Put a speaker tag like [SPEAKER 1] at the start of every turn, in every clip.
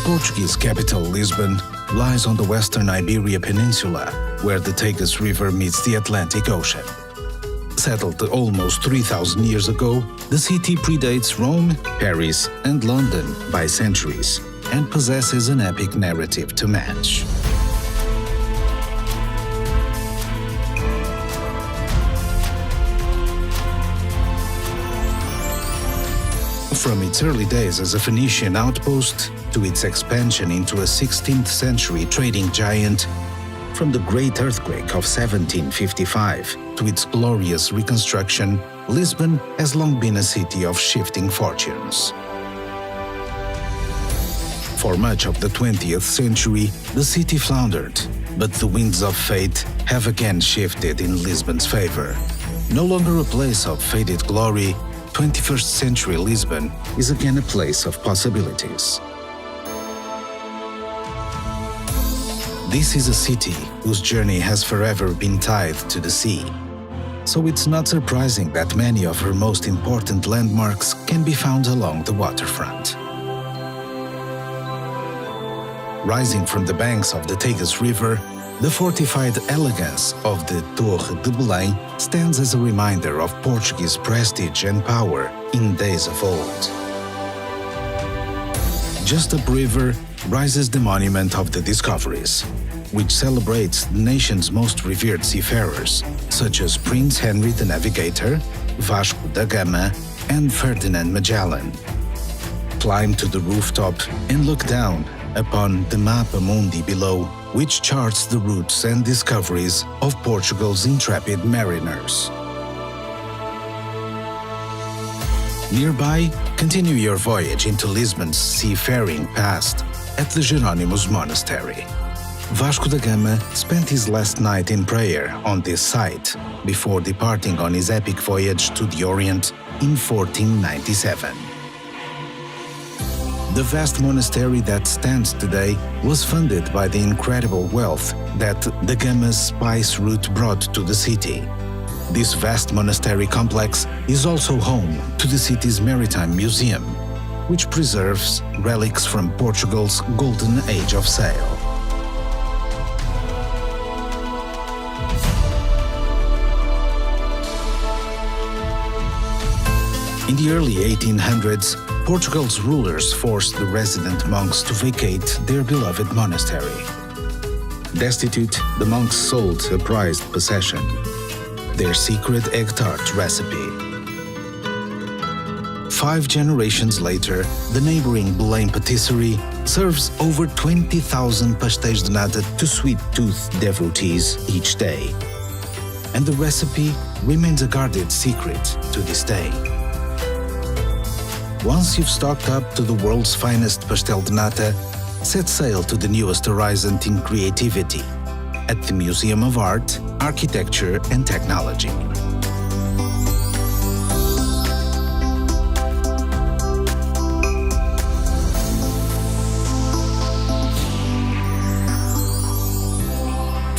[SPEAKER 1] Portuguese capital Lisbon lies on the western Iberia Peninsula, where the Tagus River meets the Atlantic Ocean. Settled almost 3,000 years ago, the city predates Rome, Paris, and London by centuries and possesses an epic narrative to match. From its early days as a Phoenician outpost to its expansion into a 16th century trading giant, from the Great Earthquake of 1755 to its glorious reconstruction, Lisbon has long been a city of shifting fortunes. For much of the 20th century, the city floundered, but the winds of fate have again shifted in Lisbon's favor. No longer a place of faded glory, 21st century Lisbon is again a place of possibilities. This is a city whose journey has forever been tied to the sea. So it's not surprising that many of her most important landmarks can be found along the waterfront. Rising from the banks of the Tagus River, the fortified elegance of the Torre de Belém stands as a reminder of Portuguese prestige and power in days of old. Just upriver rises the Monument of the Discoveries, which celebrates the nation's most revered seafarers, such as Prince Henry the Navigator, Vasco da Gama, and Ferdinand Magellan. Climb to the rooftop and look down upon the Mapa Mundi below, which charts the routes and discoveries of Portugal's intrepid mariners. Nearby, continue your voyage into Lisbon's seafaring past at the Jerónimos Monastery. Vasco da Gama spent his last night in prayer on this site before departing on his epic voyage to the Orient in 1497. The vast monastery that stands today was funded by the incredible wealth that the Gama's spice route brought to the city. This vast monastery complex is also home to the city's Maritime Museum, which preserves relics from Portugal's golden age of sail. In the early 1800s, Portugal's rulers forced the resident monks to vacate their beloved monastery. Destitute, the monks sold a prized possession, their secret egg tart recipe. 5 generations later, the neighboring Belém patisserie serves over 20,000 pastéis de nata to sweet-toothed devotees each day. And the recipe remains a guarded secret to this day. Once you've stocked up to the world's finest pastel de nata, set sail to the newest horizon in creativity at the Museum of Art, Architecture and Technology.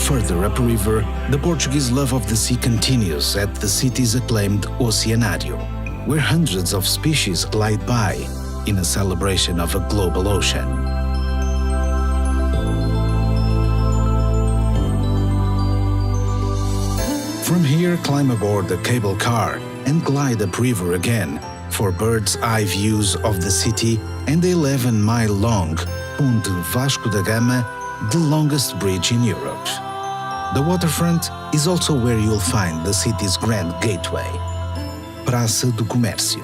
[SPEAKER 1] Further upriver, the Portuguese love of the sea continues at the city's acclaimed Oceanário, where hundreds of species glide by in a celebration of a global ocean. From here, climb aboard the cable car and glide upriver again for bird's-eye views of the city and the 11-mile-long Ponte Vasco da Gama, the longest bridge in Europe. The waterfront is also where you'll find the city's grand gateway, Praça do Comércio.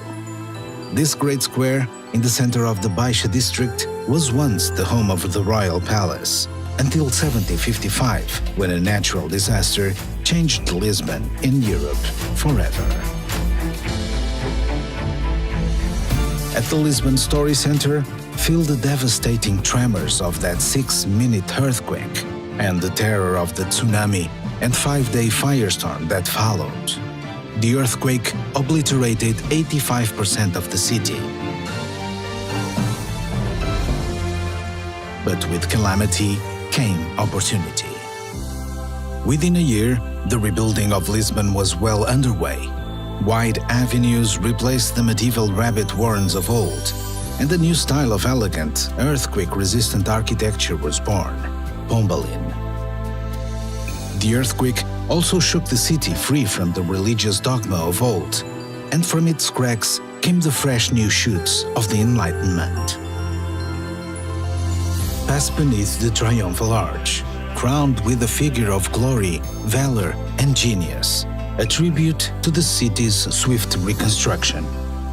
[SPEAKER 1] This great square in the center of the Baixa district was once the home of the royal palace, until 1755, when a natural disaster changed Lisbon and Europe forever. At the Lisbon Story Center, feel the devastating tremors of that 6-minute earthquake and the terror of the tsunami and 5-day firestorm that followed. The earthquake obliterated 85% of the city. But with calamity came opportunity. Within a year, the rebuilding of Lisbon was well underway. Wide avenues replaced the medieval rabbit warrens of old. and a new style of elegant, earthquake-resistant architecture was born, Pombalin. The earthquake also shook the city free from the religious dogma of old, and from its cracks came the fresh new shoots of the Enlightenment. Pass beneath the triumphal arch, crowned with a figure of glory, valor, and genius, a tribute to the city's swift reconstruction.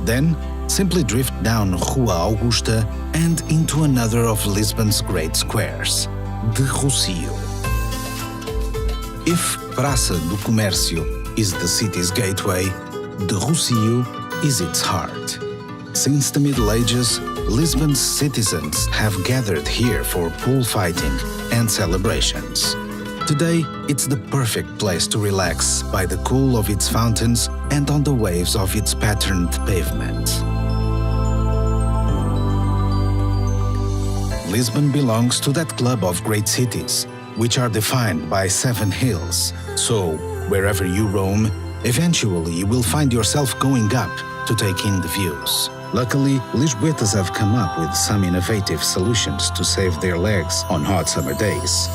[SPEAKER 1] Then, simply drift down Rua Augusta and into another of Lisbon's great squares, the Rossio. If Praça do Comércio is the city's gateway, the Rossio is its heart. Since the Middle Ages, Lisbon's citizens have gathered here for pool fighting and celebrations. Today, it's the perfect place to relax by the cool of its fountains and on the waves of its patterned pavement. Lisbon belongs to that club of great cities, which are defined by 7 hills. So, wherever you roam, eventually you will find yourself going up to take in the views. Luckily, Lisboetas have come up with some innovative solutions to save their legs on hot summer days.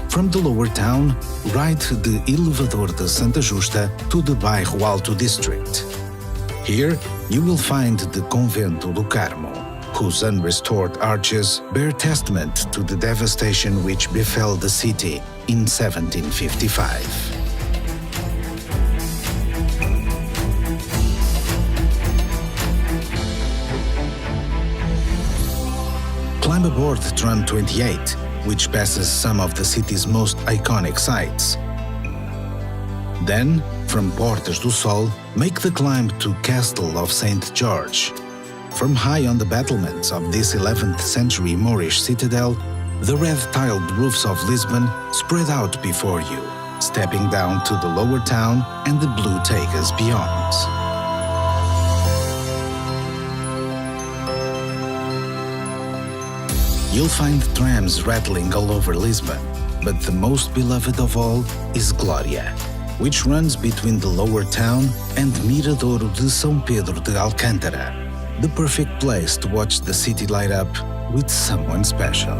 [SPEAKER 1] From the lower town, ride the Elevador de Santa Justa to the Bairro Alto district. Here, you will find the Convento do Carmo, whose unrestored arches bear testament to the devastation which befell the city in 1755. Climb aboard Tram 28, which passes some of the city's most iconic sites. Then, from Portas do Sol, make the climb to Castelo of St. Jorge. From high on the battlements of this 11th century Moorish citadel, the red-tiled roofs of Lisbon spread out before you, stepping down to the lower town and the blue Tagus beyond. You'll find trams rattling all over Lisbon, but the most beloved of all is Glória, which runs between the lower town and Miradouro de São Pedro de Alcântara, the perfect place to watch the city light up with someone special.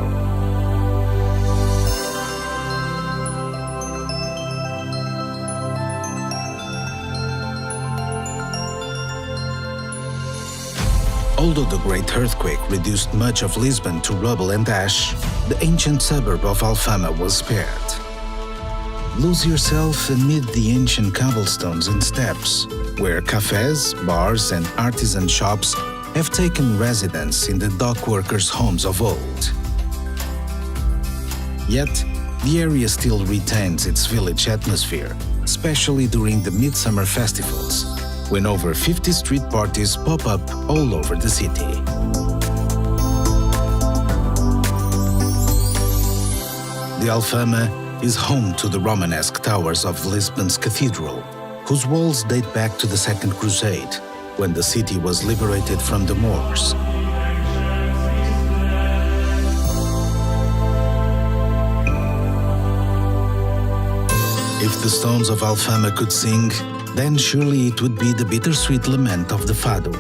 [SPEAKER 1] Although the great earthquake reduced much of Lisbon to rubble and ash, the ancient suburb of Alfama was spared. Lose yourself amid the ancient cobblestones and steps, where cafes, bars, and artisan shops have taken residence in the dockworkers' homes of old. Yet, the area still retains its village atmosphere, especially during the midsummer festivals, when over 50 street parties pop up all over the city. The Alfama is home to the Romanesque towers of Lisbon's cathedral, whose walls date back to the Second Crusade, when the city was liberated from the Moors. If the stones of Alfama could sing, then surely it would be the bittersweet lament of the Fado.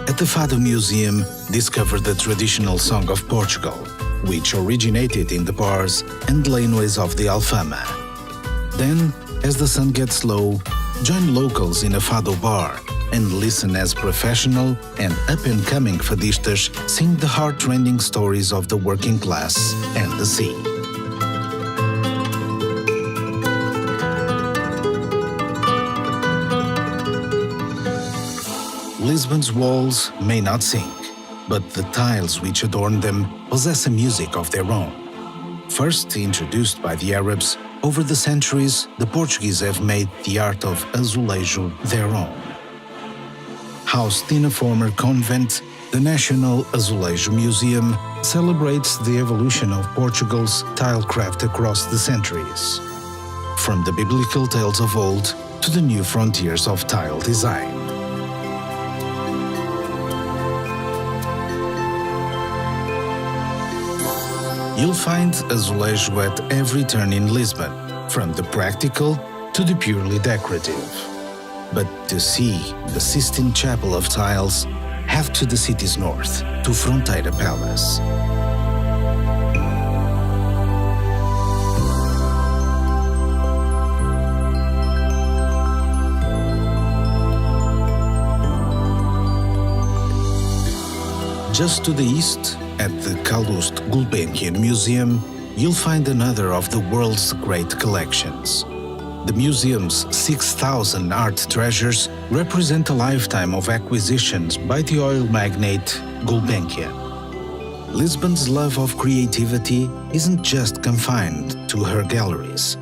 [SPEAKER 1] At the Fado Museum, discover the traditional song of Portugal, which originated in the bars and laneways of the Alfama. Then, as the sun gets low, join locals in a Fado bar and listen as professional and up-and-coming fadistas sing the heart-rending stories of the working class and the sea. Lisbon's walls may not sing, but the tiles which adorn them possess a music of their own. First introduced by the Arabs, over the centuries the Portuguese have made the art of azulejo their own. Housed in a former convent, the National Azulejo Museum celebrates the evolution of Portugal's tilecraft across the centuries, from the biblical tales of old to the new frontiers of tile design. You'll find azulejo at every turn in Lisbon, from the practical to the purely decorative. But to see the Sistine Chapel of tiles, head to the city's north, to Fronteira Palace. Just to the east, at the Calouste Gulbenkian Museum, you'll find another of the world's great collections. The museum's 6,000 art treasures represent a lifetime of acquisitions by the oil magnate Gulbenkian. Lisbon's love of creativity isn't just confined to her galleries.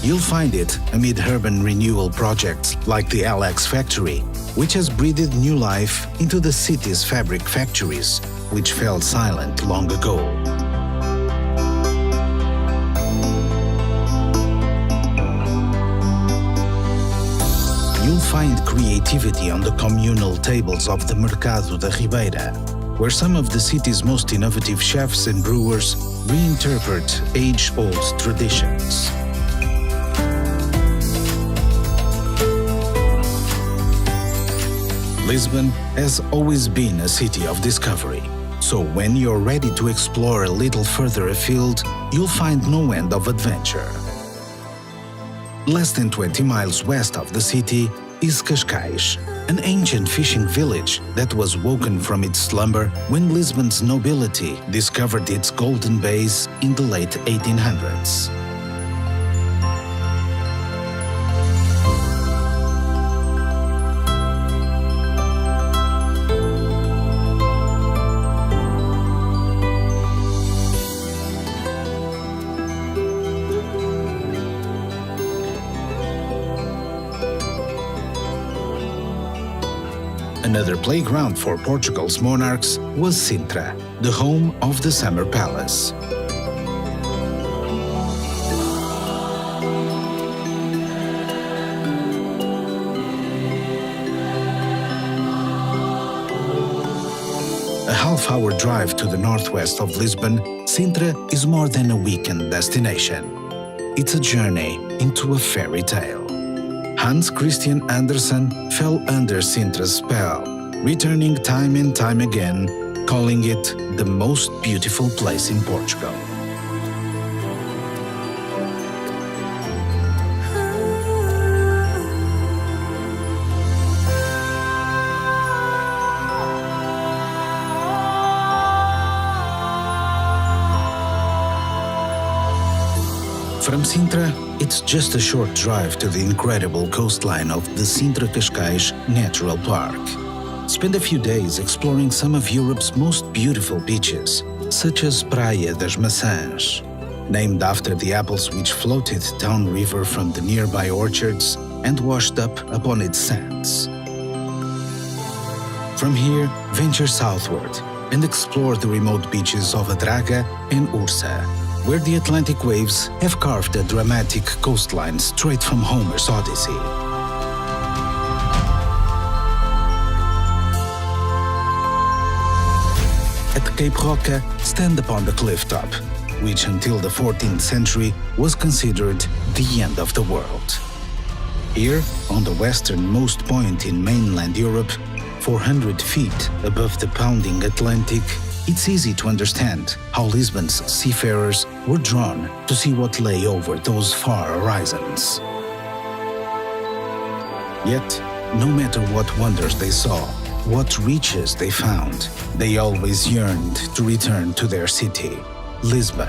[SPEAKER 1] You'll find it amid urban renewal projects like the LX Factory, which has breathed new life into the city's fabric factories, which fell silent long ago. You'll find creativity on the communal tables of the Mercado da Ribeira, where some of the city's most innovative chefs and brewers reinterpret age-old traditions. Lisbon has always been a city of discovery, so when you're ready to explore a little further afield, you'll find no end of adventure. Less than 20 miles west of the city is Cascais, an ancient fishing village that was woken from its slumber when Lisbon's nobility discovered its golden bays in the late 1800s. Another playground for Portugal's monarchs was Sintra, the home of the Summer Palace. A half-hour drive to the northwest of Lisbon, Sintra is more than a weekend destination. It's a journey into a fairy tale. Hans Christian Andersen fell under Sintra's spell, returning time and time again, calling it the most beautiful place in Portugal. From Sintra, it's just a short drive to the incredible coastline of the Sintra-Cascais Natural Park. Spend a few days exploring some of Europe's most beautiful beaches, such as Praia das Maçãs, named after the apples which floated downriver from the nearby orchards and washed up upon its sands. From here, venture southward and explore the remote beaches of Adraga and Ursa, where the Atlantic waves have carved a dramatic coastline straight from Homer's Odyssey. At Cape Roca, stand upon the cliff top, which until the 14th century was considered the end of the world. Here, on the westernmost point in mainland Europe, 400 feet above the pounding Atlantic, it's easy to understand how Lisbon's seafarers were drawn to see what lay over those far horizons. Yet, no matter what wonders they saw, what riches they found, they always yearned to return to their city, Lisbon,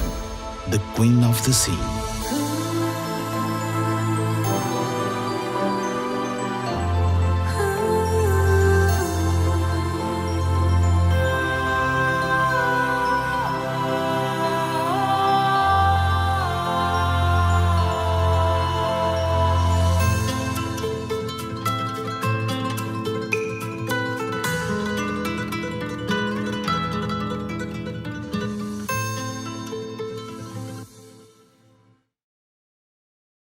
[SPEAKER 1] the Queen of the Sea.